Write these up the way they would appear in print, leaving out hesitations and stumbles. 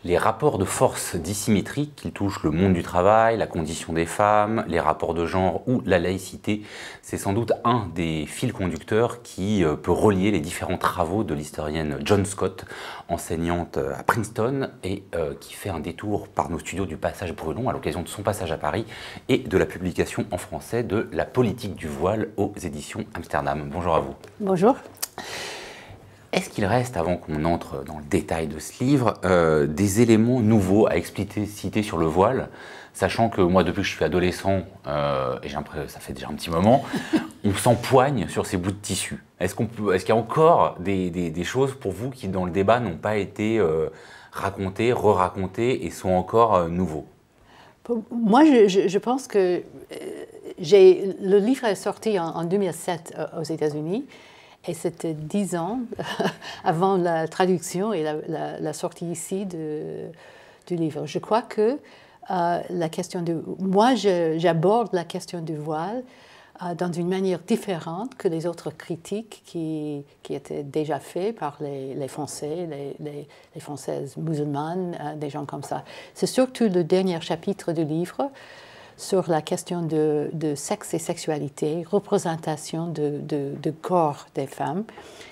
Les rapports de force dissymétriques qui touchent le monde du travail, la condition des femmes, les rapports de genre ou la laïcité, c'est sans doute un des fils conducteurs qui peut relier les différents travaux de l'historienne John Scott, enseignante à Princeton et qui fait un détour par nos studios du Passage Brûlon à l'occasion de son passage à Paris et de la publication en français de La politique du voile aux éditions Amsterdam. Bonjour à vous. Bonjour. Est-ce qu'il reste, avant qu'on entre dans le détail de ce livre, des éléments nouveaux à citer sur le voile, sachant que moi, depuis que je suis adolescent, et j'ai l'impression ça fait déjà un petit moment, on s'empoigne sur ces bouts de tissu. Est-ce qu'il y a encore des choses pour vous qui, dans le débat, n'ont pas été racontées, re-racontées et sont encore nouveaux? Moi, je pense que le livre est sorti en 2007 aux États-Unis. Et c'était 10 ans avant la traduction et la sortie ici du livre. Je crois que la question moi, j'aborde la question du voile dans une manière différente que les autres critiques qui étaient déjà faites par les Français, les Françaises musulmanes, des gens comme ça. C'est surtout le dernier chapitre du livre sur la question de sexe et sexualité, représentation de corps des femmes,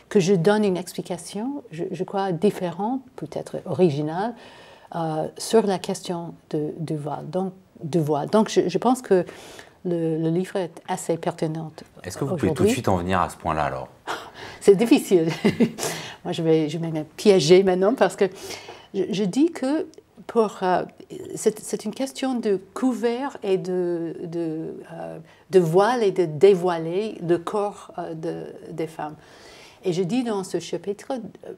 que je donne une explication, je crois, différente, peut-être originale, sur la question du voile. Donc je pense que le livre est assez pertinent. Est-ce que vous pouvez tout de suite en venir à ce point-là, alors? C'est difficile. Moi, je vais me piéger maintenant, parce que je dis que c'est une question de couvert et de voile et de dévoiler le corps des femmes. Et je dis dans ce chapitre,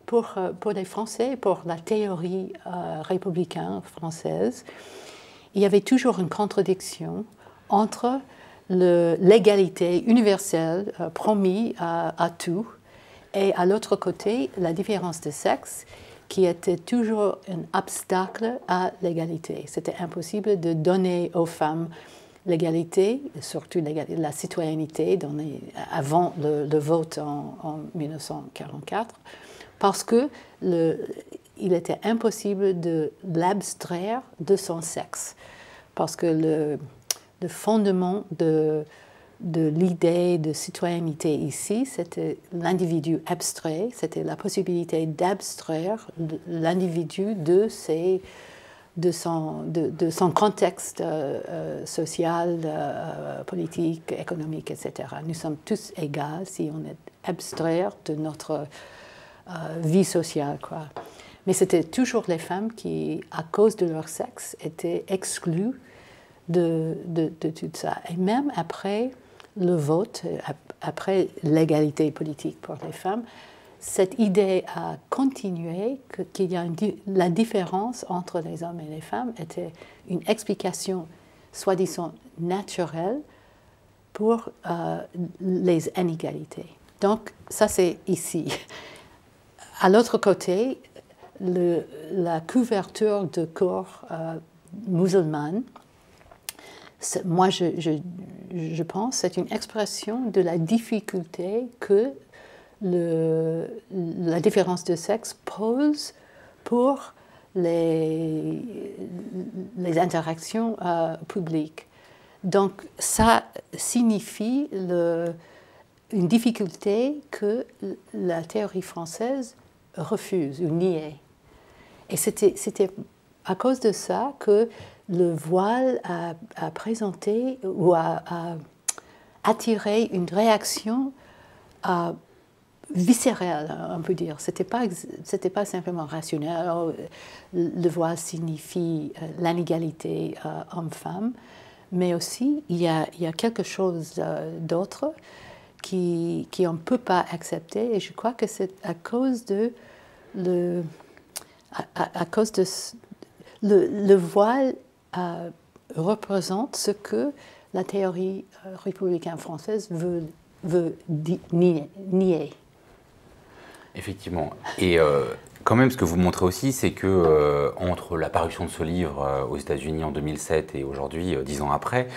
pour les Français, pour la théorie républicaine française, il y avait toujours une contradiction entre l'égalité universelle promise à tout et à l'autre côté, la différence de sexe, qui était toujours un obstacle à l'égalité. C'était impossible de donner aux femmes l'égalité, surtout la citoyenneté avant le vote en 1944, parce que il était impossible de l'abstraire de son sexe, parce que le fondement de l'idée de citoyenneté ici, c'était l'individu abstrait, c'était la possibilité d'abstraire l'individu de son contexte social, politique, économique, etc. Nous sommes tous égaux si on est abstrait de notre vie sociale, quoi. Mais c'était toujours les femmes qui, à cause de leur sexe, étaient exclues de tout ça. Et même après le vote, après l'égalité politique pour les femmes, cette idée a continué qu'il y a la différence entre les hommes et les femmes était une explication soi-disant naturelle pour les inégalités. Donc ça, c'est ici. À l'autre côté, la couverture de corps musulmane, moi, je pense, c'est une expression de la difficulté que la différence de sexe pose pour les interactions publiques. Donc, ça signifie une difficulté que la théorie française refuse ou nie. Et c'était à cause de ça que le voile a présenté ou a attiré une réaction viscérale, on peut dire. C'était pas simplement rationnel. Alors, le voile signifie l'inégalité homme-femme, mais aussi il y a quelque chose d'autre qu'on ne peut pas accepter. Et je crois que c'est à cause de le voile représente ce que la théorie républicaine française veut nier. Effectivement. Et quand même, ce que vous montrez aussi, c'est que entre la parution de ce livre aux États-Unis en 2007 et aujourd'hui, 10 ans après,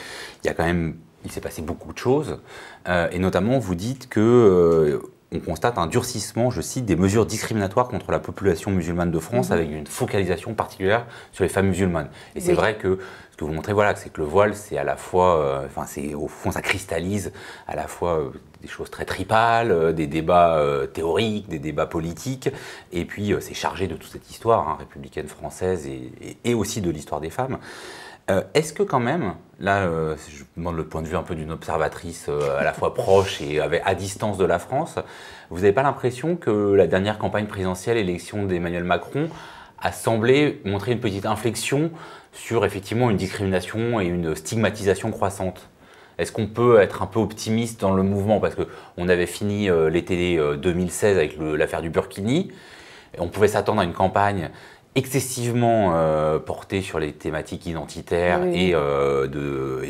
il s'est passé beaucoup de choses. Et notamment, vous dites que on constate un durcissement, je cite, des mesures discriminatoires contre la population musulmane de France, avec une focalisation particulière sur les femmes musulmanes. Et c'est vrai que ce que vous montrez, voilà, c'est que le voile, c'est à la fois, au fond, ça cristallise à la fois des choses très tripales, des débats théoriques, des débats politiques, et puis c'est chargé de toute cette histoire républicaine française et aussi de l'histoire des femmes. Est-ce que quand même, là, je vous demande le point de vue un peu d'une observatrice à la fois proche et à distance de la France, vous n'avez pas l'impression que la dernière campagne présidentielle, élection d'Emmanuel Macron, a semblé montrer une petite inflexion sur effectivement une discrimination et une stigmatisation croissante? Est-ce qu'on peut être un peu optimiste dans le mouvement? Parce qu'on avait fini l'été 2016 avec l'affaire du Burkini, et on pouvait s'attendre à une campagne excessivement porté sur les thématiques identitaires et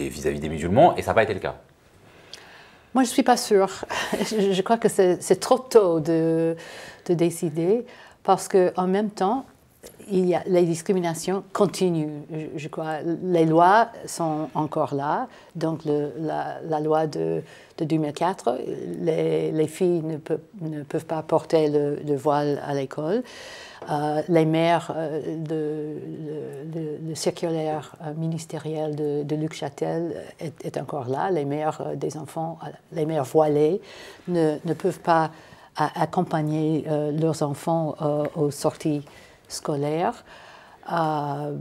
vis-à-vis des musulmans, et ça n'a pas été le cas. Moi, je ne suis pas sûre. Je crois que c'est trop tôt de décider, parce qu'en même temps, les discriminations continuent. Je crois les lois sont encore là. Donc, la loi de 2004, les filles ne peuvent pas porter le voile à l'école. Les maires, le circulaire ministériel de Luc Chatel est encore là. Les mères des enfants, les mères voilées ne peuvent pas accompagner leurs enfants aux sorties scolaires. La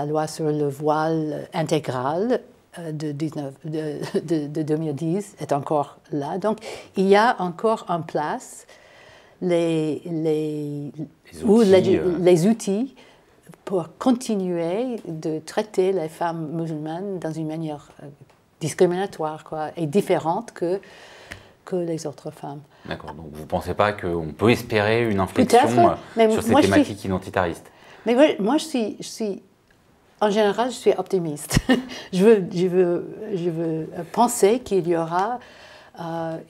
loi sur le voile intégral de 2010 est encore là. Donc, il y a encore en place les outils pour continuer de traiter les femmes musulmanes dans une manière discriminatoire, et différente que les autres femmes. D'accord, donc vous ne pensez pas qu'on peut espérer une inflexion sur ces thématiques identitaristes? Mais moi, en général, je suis optimiste. je veux penser qu'il y aura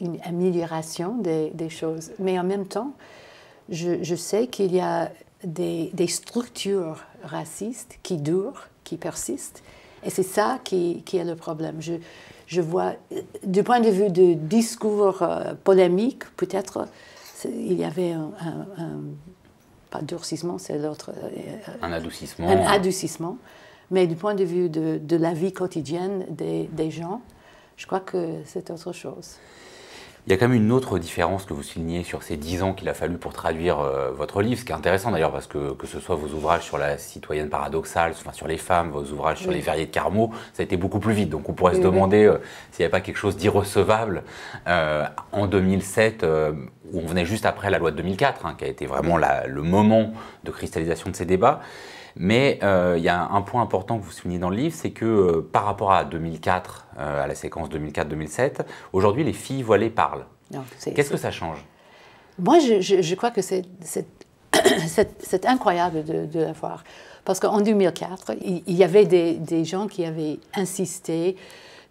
une amélioration des choses. Mais en même temps, je sais qu'il y a des structures racistes qui durent, qui persistent. Et c'est ça qui est le problème. Je vois, du point de vue de discours polémique, peut-être, il y avait pas durcissement, c'est l'autre. Un adoucissement. Un adoucissement. Mais du point de vue de la vie quotidienne des gens, je crois que c'est autre chose. Il y a quand même une autre différence que vous soulignez sur ces 10 ans qu'il a fallu pour traduire votre livre, ce qui est intéressant d'ailleurs, parce que ce soit vos ouvrages sur la citoyenne paradoxale, sur les femmes, vos ouvrages sur les verriers de Carmaux, ça a été beaucoup plus vite. Donc on pourrait se demander s'il n'y avait pas quelque chose d'irrecevable en 2007, où on venait juste après la loi de 2004, qui a été vraiment le moment de cristallisation de ces débats. Mais il y a un point important que vous soulignez dans le livre, c'est que par rapport à 2004, à la séquence 2004-2007, aujourd'hui les filles voilées parlent. Qu'est-ce que ça change? Moi, je crois que c'est incroyable de la voir. Parce qu'en 2004, il y avait des gens qui avaient insisté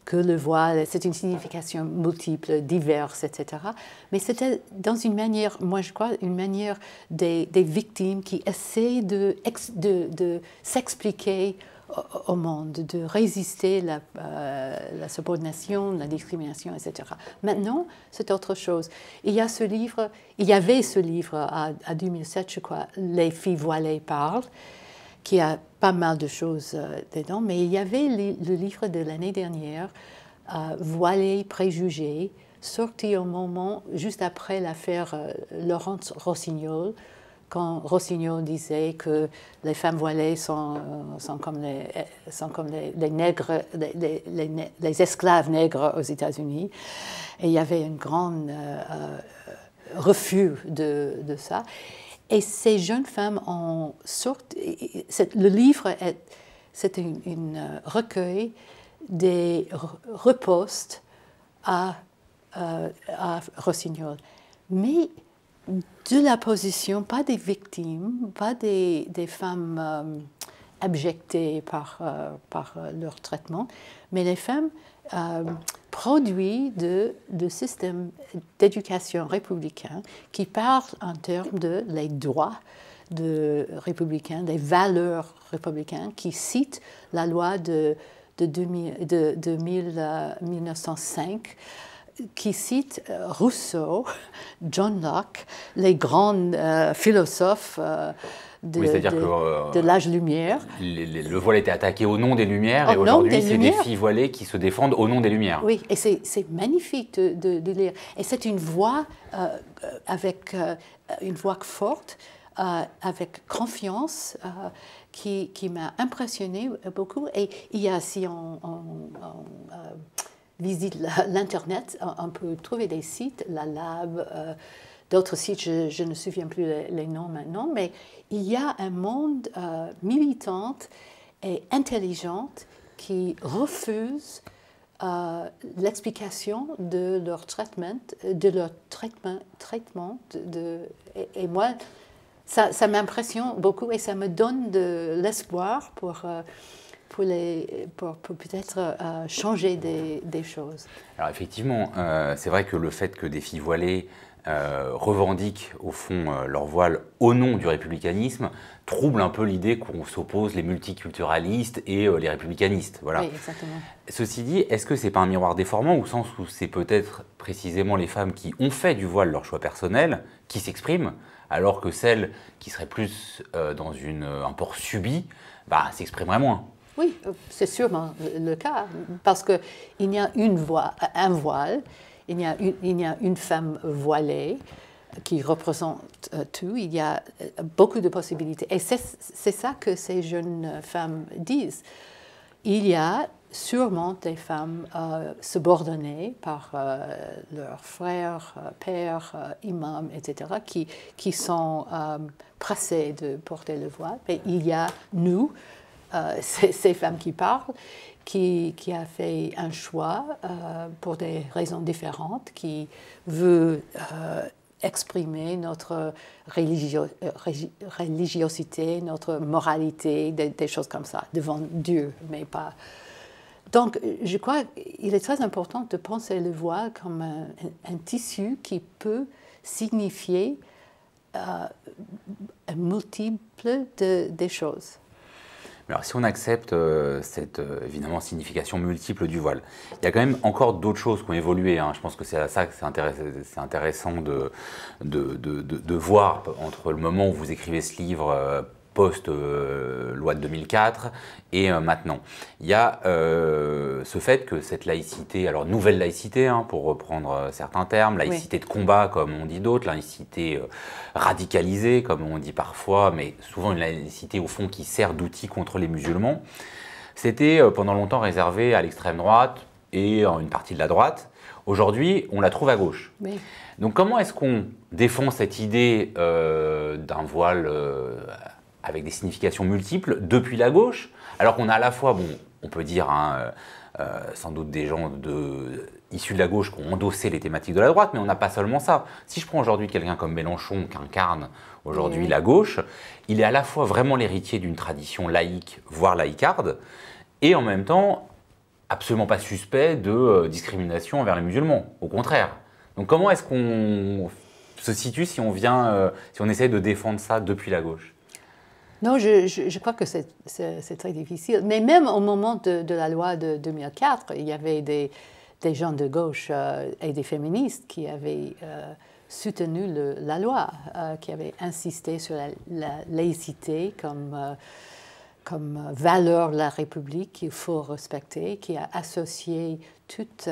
que le voile, c'est une signification multiple, diverse, etc. Mais c'était dans une manière, moi je crois, une manière des victimes qui essaient de s'expliquer au monde, de résister la subordination, la discrimination, etc. Maintenant, c'est autre chose. Il y avait ce livre à 2007, je crois, Les filles voilées parlent, qui a pas mal de choses dedans, mais il y avait le livre de l'année dernière, Voilés, préjugés, sorti au moment, juste après l'affaire Laurence Rossignol, quand Rossignol disait que les femmes voilées sont comme les nègres, les esclaves nègres aux États-Unis. Et il y avait un grand refus de ça. Et ces jeunes femmes en sortent. Le livre, c'est un recueil des ripostes à Rossignol. Mais de la position, pas des victimes, pas des femmes abjectées par leur traitement, mais les femmes produits de système d'éducation républicain qui parle en termes de les droits républicains, des valeurs républicaines, qui citent la loi de 1905, qui cite Rousseau, John Locke, les grands philosophes de l'âge lumière. Le voile était attaqué au nom des Lumières, et aujourd'hui, c'est des filles voilées qui se défendent au nom des Lumières. Oui, et c'est magnifique de lire. Et c'est une voix avec une voix forte, avec confiance, qui m'a impressionnée beaucoup. Et il y a, si on visite l'Internet, on peut trouver des sites, la Lab, d'autres sites, je ne me souviens plus les noms maintenant, mais il y a un monde militant et intelligent qui refuse l'explication de leur traitement, et moi, ça m'impressionne beaucoup et ça me donne de l'espoir pour peut-être changer des choses. Alors effectivement, c'est vrai que le fait que des filles voilées revendiquent au fond leur voile au nom du républicanisme trouble un peu l'idée qu'on s'oppose les multiculturalistes et les républicanistes. Voilà. Oui, exactement. Ceci dit, est-ce que c'est pas un miroir déformant au sens où c'est peut-être précisément les femmes qui ont fait du voile leur choix personnel qui s'expriment, alors que celles qui seraient plus dans un port subi s'exprimeraient moins? Oui, c'est sûrement le cas, parce qu'il y a un voile, il y a une femme voilée qui représente tout, il y a beaucoup de possibilités. Et c'est ça que ces jeunes femmes disent. Il y a sûrement des femmes subordonnées par leurs frères, pères, imams, etc., qui sont pressées de porter le voile. Mais il y a nous, ces femmes qui parlent, qui a fait un choix pour des raisons différentes, qui veut exprimer notre religiosité, notre moralité, des choses comme ça, devant Dieu, mais pas... Donc, je crois qu'il est très important de penser le voile comme un tissu qui peut signifier un multiple des choses. Alors, si on accepte cette évidemment signification multiple du voile, il y a quand même encore d'autres choses qui ont évolué. Hein. Je pense que c'est à ça que c'est intéressant de voir entre le moment où vous écrivez ce livre post-loi de 2004 et maintenant. Il y a ce fait que cette laïcité, alors nouvelle laïcité, hein, pour reprendre certains termes, laïcité de combat comme on dit d'autres, laïcité radicalisée comme on dit parfois, mais souvent une laïcité au fond qui sert d'outil contre les musulmans, c'était pendant longtemps réservé à l'extrême droite et à une partie de la droite. Aujourd'hui, on la trouve à gauche. Oui. Donc comment est-ce qu'on défend cette idée d'un voile avec des significations multiples depuis la gauche, alors qu'on a à la fois, bon, on peut dire, hein, sans doute des gens issus de la gauche qui ont endossé les thématiques de la droite, mais on n'a pas seulement ça. Si je prends aujourd'hui quelqu'un comme Mélenchon, qui incarne aujourd'hui la gauche, il est à la fois vraiment l'héritier d'une tradition laïque, voire laïcarde, et en même temps, absolument pas suspect de discrimination envers les musulmans, au contraire. Donc comment est-ce qu'on se situe si on essaie de défendre ça depuis la gauche? Non, je crois que c'est très difficile. Mais même au moment de la loi de 2004, il y avait des gens de gauche et des féministes qui avaient soutenu la loi, qui avaient insisté sur la laïcité comme valeur de la République qu'il faut respecter, qui a associé toute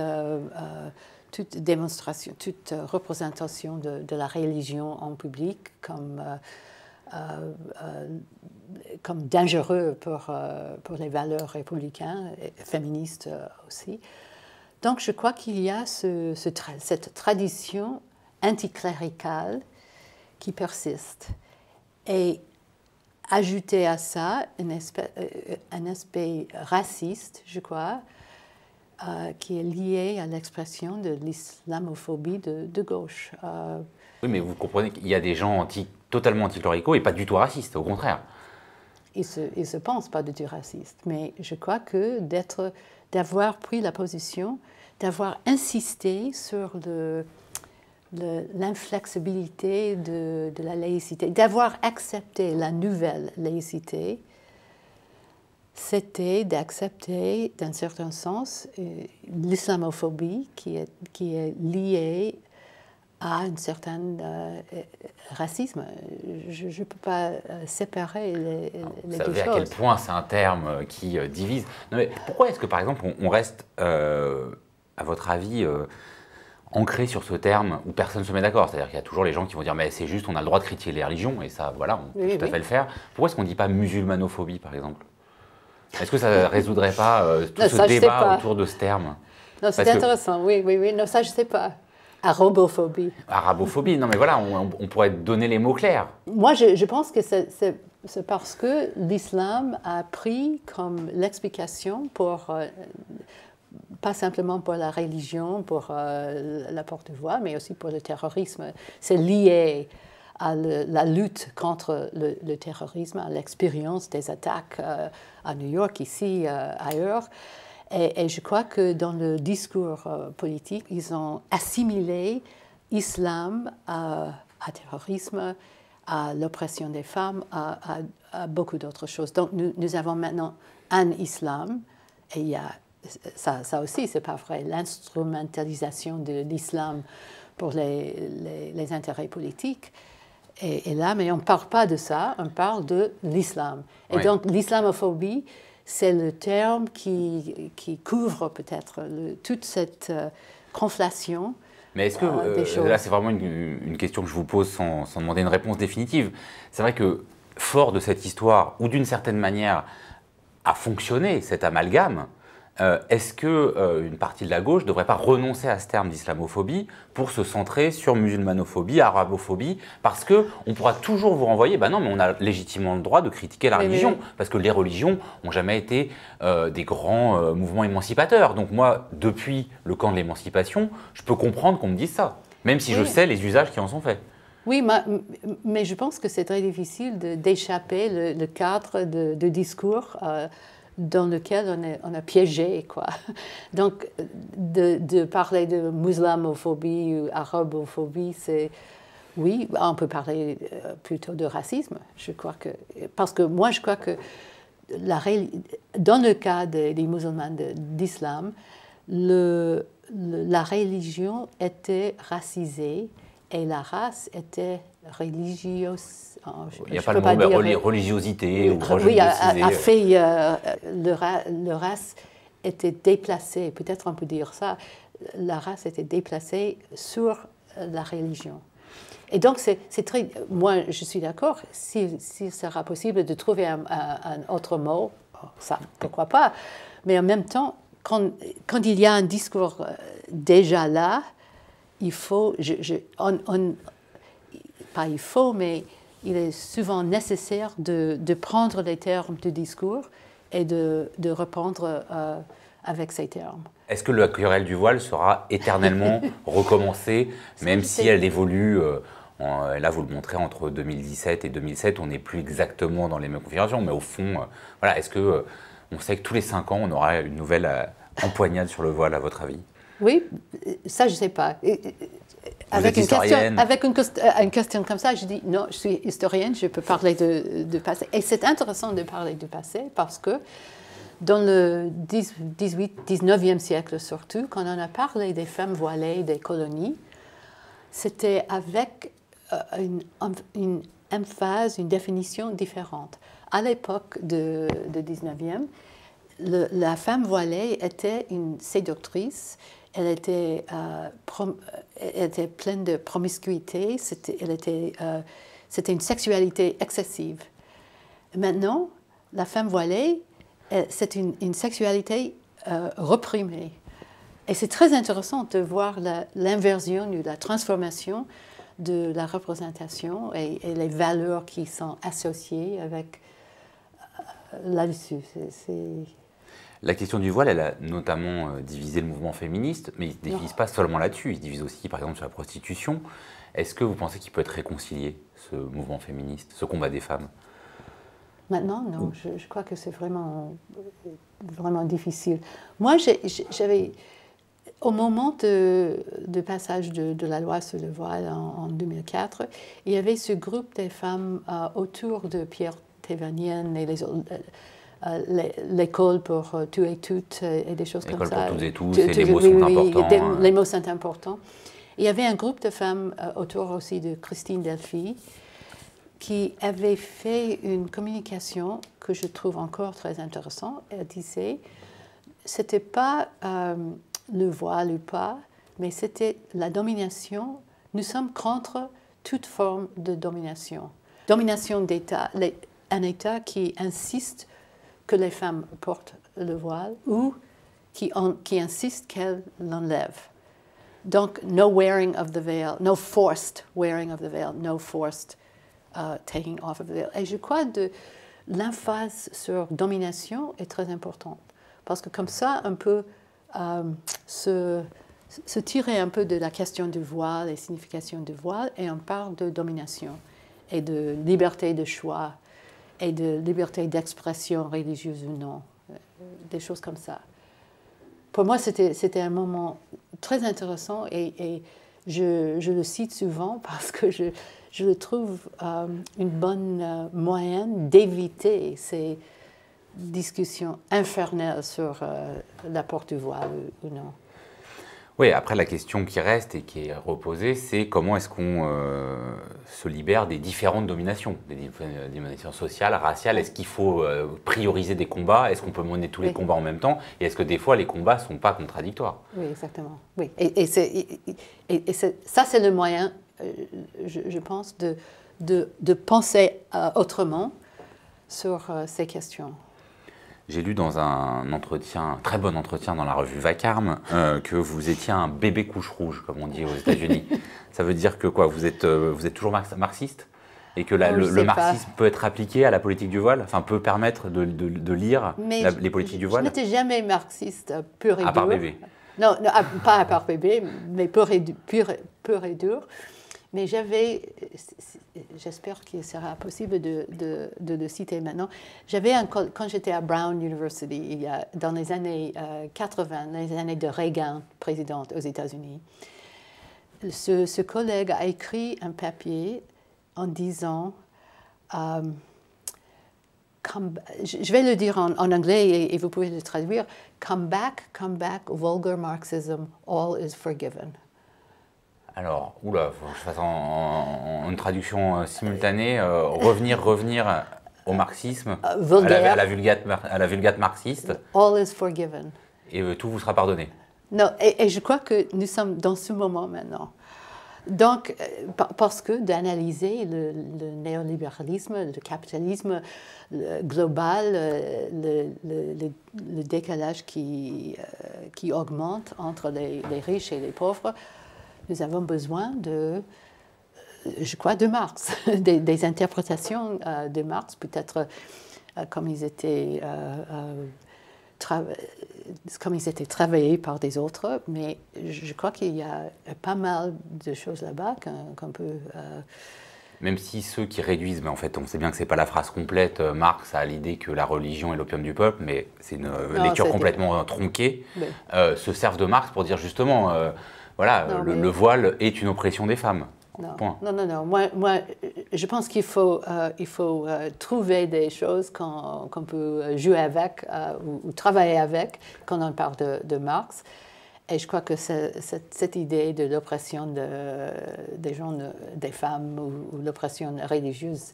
démonstration, toute représentation de la religion en public comme dangereux pour les valeurs républicaines et féministes aussi. Donc je crois qu'il y a cette tradition anticléricale qui persiste. Et ajouter à ça un aspect raciste, je crois, qui est lié à l'expression de l'islamophobie de gauche. Oui, mais vous comprenez qu'il y a des gens totalement anticléricaux et pas du tout racistes, au contraire. Ils se pensent pas du tout racistes, mais je crois que d'avoir pris la position, d'avoir insisté sur l'inflexibilité de la laïcité, d'avoir accepté la nouvelle laïcité, c'était d'accepter, d'un certain sens, l'islamophobie qui est liée à un certain racisme. Je ne peux pas séparer les deux choses. Vous savez à quel point c'est un terme qui divise. Non, mais pourquoi est-ce que, par exemple, on reste, à votre avis, ancré sur ce terme où personne ne se met d'accord? C'est-à-dire qu'il y a toujours les gens qui vont dire mais c'est juste, on a le droit de critiquer les religions, et ça, voilà, on peut tout à fait le faire. Pourquoi est-ce qu'on ne dit pas musulmanophobie, par exemple? Est-ce que ça ne résoudrait pas tout ce débat autour de ce terme? Non, c'est intéressant, oui. Non, ça, je ne sais pas. Arabophobie. Arabophobie, non mais voilà, on pourrait donner les mots clairs. Moi, je pense que c'est parce que l'islam a pris comme l'explication pour, pas simplement pour la religion, pour la porte-voix, mais aussi pour le terrorisme. C'est lié à la lutte contre le terrorisme, à l'expérience des attaques à New York, ici, ailleurs. Et je crois que dans le discours politique, ils ont assimilé l'islam à terrorisme, à l'oppression des femmes, à beaucoup d'autres choses. Donc nous avons maintenant un islam, et il y a ça aussi, c'est pas vrai, l'instrumentalisation de l'islam pour les intérêts politiques. Et là, mais on ne parle pas de ça, on parle de l'islam. Et donc l'islamophobie, c'est le terme qui couvre peut-être toute cette conflation. Mais est-ce que, là c'est vraiment une question que je vous pose sans demander une réponse définitive, c'est vrai que fort de cette histoire, ou d'une certaine manière a fonctionné cet amalgame, est-ce qu'une partie de la gauche ne devrait pas renoncer à ce terme d'islamophobie pour se centrer sur musulmanophobie, arabophobie, parce qu'on pourra toujours vous renvoyer, ben non, mais on a légitimement le droit de critiquer la religion, parce que les religions n'ont jamais été des grands mouvements émancipateurs. Donc moi, depuis le camp de l'émancipation, je peux comprendre qu'on me dise ça, même si je sais les usages qui en sont faits. Oui, mais je pense que c'est très difficile d'échapper le cadre de discours dans lequel on a piégé, quoi. Donc, de parler de musulmanophobie ou arabophobie, c'est... Oui, on peut parler plutôt de racisme, je crois que... Parce que moi, je crois que dans le cas des musulmans d'islam, la religion était racisée et la race était religieuse. Il n'y a pas le mot religiosité ou oui, a fait le race était déplacé, peut-être on peut dire ça, la race était déplacée sur la religion. Et donc c'est très, moi je suis d'accord, s'il sera possible de trouver un autre mot, ça pourquoi pas, mais en même temps, quand il y a un discours déjà là, il faut, pas il faut, mais il est souvent nécessaire de prendre les termes du discours et de répondre avec ces termes. Est-ce que la querelle du voile sera éternellement recommencée, même si elle évolue là, vous le montrez, entre 2017 et 2007, on n'est plus exactement dans les mêmes configurations, mais au fond, voilà, est-ce que on sait que tous les 5 ans, on aura une nouvelle empoignade sur le voile, à votre avis? Oui, ça, je ne sais pas. Avec une question comme ça, je dis non, je suis historienne, je peux parler de passé. Et c'est intéressant de parler du passé parce que dans le 19e siècle surtout, quand on a parlé des femmes voilées des colonies, c'était avec une emphase, une définition différente. À l'époque du 19e, la femme voilée était une séductrice. Elle était pleine de promiscuité, c'était une sexualité excessive. Maintenant, la femme voilée, c'est une sexualité reprimée. Et c'est très intéressant de voir l'inversion ou la transformation de la représentation et les valeurs qui sont associées avec là-dessus. La question du voile, elle a notamment divisé le mouvement féministe, mais il ne se divise pas seulement là-dessus, il se divise aussi, par exemple, sur la prostitution. Est-ce que vous pensez qu'il peut être réconcilié, ce mouvement féministe, ce combat des femmes? Maintenant, non. Je crois que c'est vraiment difficile. Moi, j'avais... Au moment du passage de la loi sur le voile en 2004, il y avait ce groupe des femmes autour de Pierre Thévenienne et les autres, l'école pour tous et toutes et des choses comme ça. L'école pour toutes et tous, et les mots sont importants. Les mots sont importants. Il y avait un groupe de femmes autour aussi de Christine Delphi qui avait fait une communication que je trouve encore très intéressante. Elle disait, c'était pas le voile ou pas, mais c'était la domination. Nous sommes contre toute forme de domination. Domination d'État, un État qui insiste que les femmes portent le voile ou qui insiste qu'elles l'enlèvent. Donc, no wearing of the veil, no forced wearing of the veil, no forced taking off of the veil. Et je crois que l'emphase sur domination est très importante. Parce que comme ça, on peut se tirer un peu de la question du voile et signification du voile et on parle de domination et de liberté de choix et de liberté d'expression religieuse ou non, des choses comme ça. Pour moi, c'était un moment très intéressant et je le cite souvent parce que je le trouve une bonne moyenne d'éviter ces discussions infernales sur la porte du voile ou non. Oui, après la question qui reste et qui est reposée, c'est comment est-ce qu'on se libère des différentes dominations, des dominations sociales, raciales. Est-ce qu'il faut prioriser des combats? Est-ce qu'on peut mener tous les combats en même temps? Et est-ce que des fois les combats ne sont pas contradictoires? Oui, exactement. Oui. Et ça, c'est le moyen, je pense, de penser autrement sur ces questions. J'ai lu dans un entretien, un très bon entretien dans la revue Vacarme, que vous étiez un bébé couche rouge, comme on dit aux États-Unis. Ça veut dire que quoi, vous êtes toujours marxiste et que le marxisme peut être appliqué à la politique du voile, enfin peut permettre de lire les politiques du voile. Je n'étais jamais marxiste pur et dur. À part bébé. Non, pas à part bébé, mais pur et dur. Mais j'espère qu'il sera possible de le citer maintenant. Quand j'étais à Brown University, dans les années 80, les années de Reagan, présidente aux États-Unis, ce collègue a écrit un papier en disant, je vais le dire en anglais et vous pouvez le traduire, come back, vulgar Marxism, all is forgiven. Alors, oula, faut que je fasse en une traduction simultanée, revenir au marxisme, à la vulgate marxiste. All is forgiven. Et tout vous sera pardonné. Non, et je crois que nous sommes dans ce moment maintenant. Donc, parce que d'analyser le néolibéralisme, le capitalisme global, le décalage qui augmente entre les riches et les pauvres, nous avons besoin je crois, de Marx, des interprétations de Marx, peut-être comme ils étaient travaillés par des autres, mais je crois qu'il y a pas mal de choses là-bas qu'on peut... Même si ceux qui réduisent, mais en fait on sait bien que ce n'est pas la phrase complète, Marx a l'idée que la religion est l'opium du peuple, mais c'est une lecture complètement tronquée, se servent de Marx pour dire justement... le voile est une oppression des femmes. Non. Moi, je pense qu'il faut trouver des choses qu'on peut jouer avec ou travailler avec quand on parle de Marx. Et je crois que cette idée de l'oppression des gens, des femmes ou l'oppression religieuse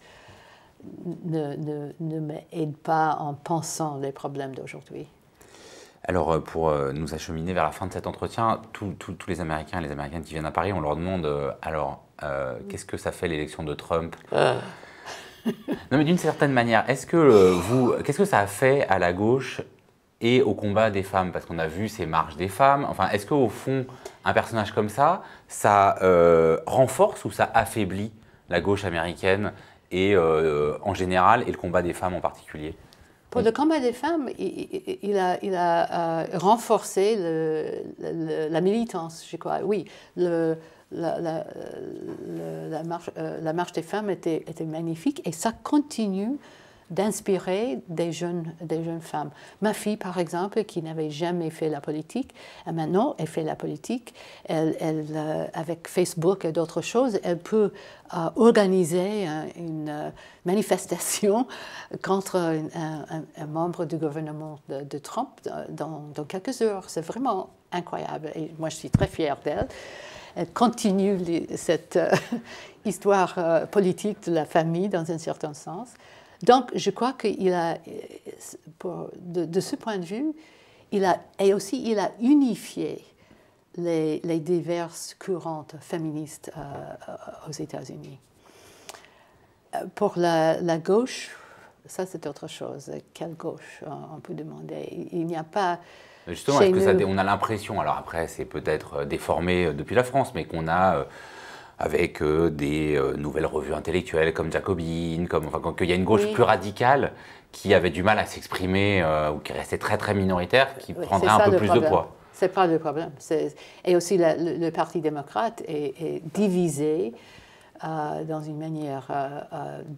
ne m'aide pas en pensant les problèmes d'aujourd'hui. Alors, pour nous acheminer vers la fin de cet entretien, tous les Américains et les Américaines qui viennent à Paris, on leur demande qu'est-ce que ça fait l'élection de Trump? Non, mais d'une certaine manière, qu'est-ce que ça a fait à la gauche et au combat des femmes? Parce qu'on a vu ces marches des femmes. Enfin, est-ce qu'au fond, un personnage comme ça renforce ou ça affaiblit la gauche américaine et en général et le combat des femmes en particulier? Pour le combat des femmes, il a renforcé la militance, je crois. Oui, la marche des femmes était magnifique et ça continue d'inspirer des jeunes femmes. Ma fille, par exemple, qui n'avait jamais fait la politique, maintenant, elle fait la politique. Avec Facebook et d'autres choses, elle peut organiser une manifestation contre un membre du gouvernement de Trump dans quelques heures. C'est vraiment incroyable. Et moi, je suis très fière d'elle. Elle continue cette histoire politique de la famille, dans un certain sens. Donc, je crois qu'il a, de ce point de vue, il a unifié les diverses courantes féministes aux États-Unis. Pour la gauche, ça c'est autre chose. Quelle gauche, on peut demander. Il n'y a pas... Justement, est-ce que ça, on a l'impression, alors après c'est peut-être déformé depuis la France, mais qu'on a... avec des nouvelles revues intellectuelles comme Jacobin, qu'il y a une gauche plus radicale qui avait du mal à s'exprimer ou qui restait très très minoritaire, qui prendrait un peu plus de poids. C'est pas le problème. Et aussi le Parti démocrate est divisé dans une manière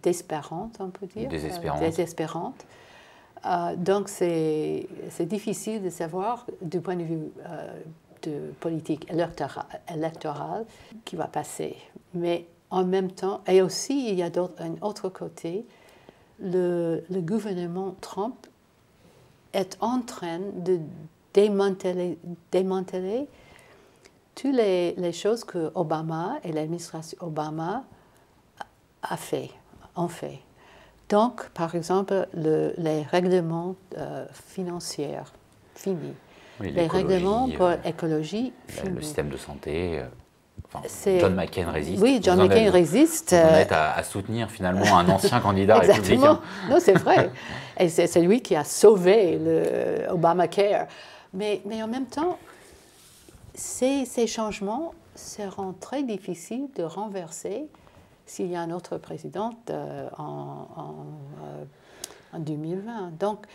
désespérante, on peut dire. Désespérante. Donc c'est difficile de savoir du point de vue de politique électorale qui va passer. Mais en même temps, et aussi il y a un autre côté, le gouvernement Trump est en train de démanteler toutes les choses que Obama et l'administration Obama ont fait. Donc, par exemple, les règlements financiers finis. Oui, les règlements pour l'écologie finis. Le système de santé. John McCain résiste. Oui, John McCain résiste. Vous en êtes à soutenir finalement un ancien candidat républicain. Non, c'est vrai. Et c'est lui qui a sauvé le Obamacare. Mais en même temps, ces changements seront très difficiles de renverser s'il y a un autre président en 2020. Donc,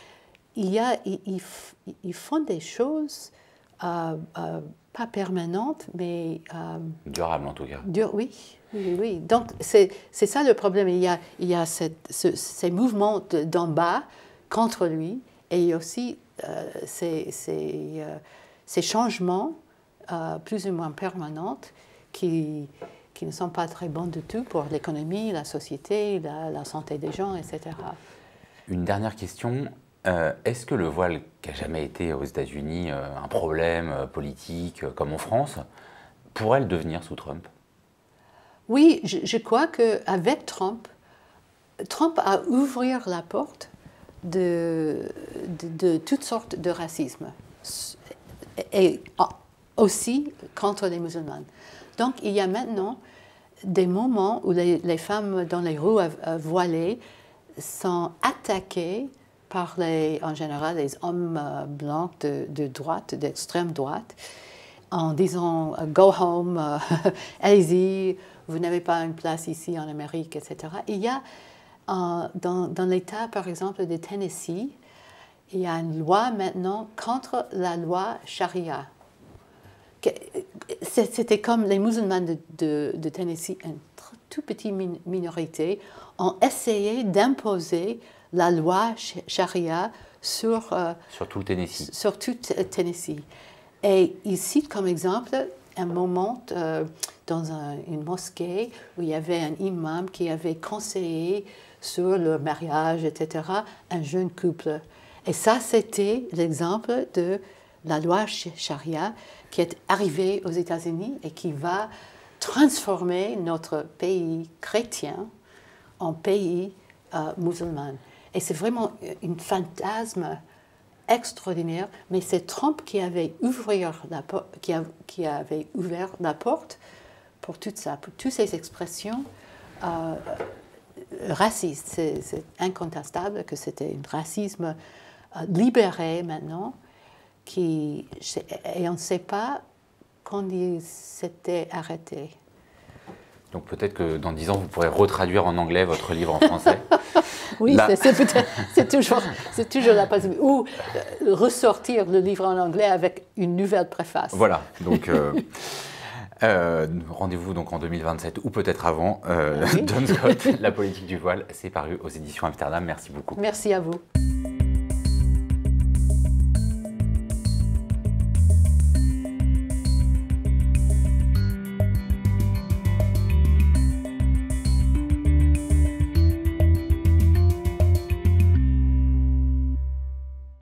ils font des choses pas permanentes, mais... durables en tout cas. Oui. Donc, c'est ça le problème. Il y a ces mouvements d'en bas contre lui, et il y a aussi ces changements plus ou moins permanents qui ne sont pas très bons du tout pour l'économie, la société, la santé des gens, etc. Une dernière question. Est-ce que le voile, qui n'a jamais été aux États-Unis un problème politique comme en France, pourrait le devenir sous Trump? Oui, je crois qu'avec Trump a ouvert la porte de toutes sortes de racisme, et aussi contre les musulmans. Donc, il y a maintenant des moments où les femmes dans les rues voilées sont attaquées par en général les hommes blancs de droite, d'extrême droite, en disant « go home, allez-y, vous n'avez pas une place ici en Amérique, etc. » Il y a dans l'État, par exemple, de Tennessee, il y a une loi maintenant contre la loi Sharia. C'était comme les musulmans de Tennessee, une toute petite minorité, ont essayé d'imposer la loi Sharia sur tout le Tennessee. Sur tout Tennessee. Et il cite comme exemple un moment dans une mosquée où il y avait un imam qui avait conseillé sur le mariage, etc., un jeune couple. Et ça, c'était l'exemple de la loi Sharia qui est arrivée aux États-Unis et qui va transformer notre pays chrétien en pays musulman. Et c'est vraiment un fantasme extraordinaire, mais c'est Trump qui avait ouvert la porte pour tout ça, pour toutes ces expressions racistes. C'est incontestable que c'était un racisme libéré maintenant, et on ne sait pas quand il s'était arrêté. Donc peut-être que dans 10 ans, vous pourrez retraduire en anglais votre livre en français. Oui, c'est toujours la possibilité. Ou ressortir le livre en anglais avec une nouvelle préface. Voilà. Donc, Rendez-vous donc en 2027 ou peut-être avant. Oui. John Scott, La politique du voile, c'est paru aux éditions Amsterdam. Merci beaucoup. Merci à vous.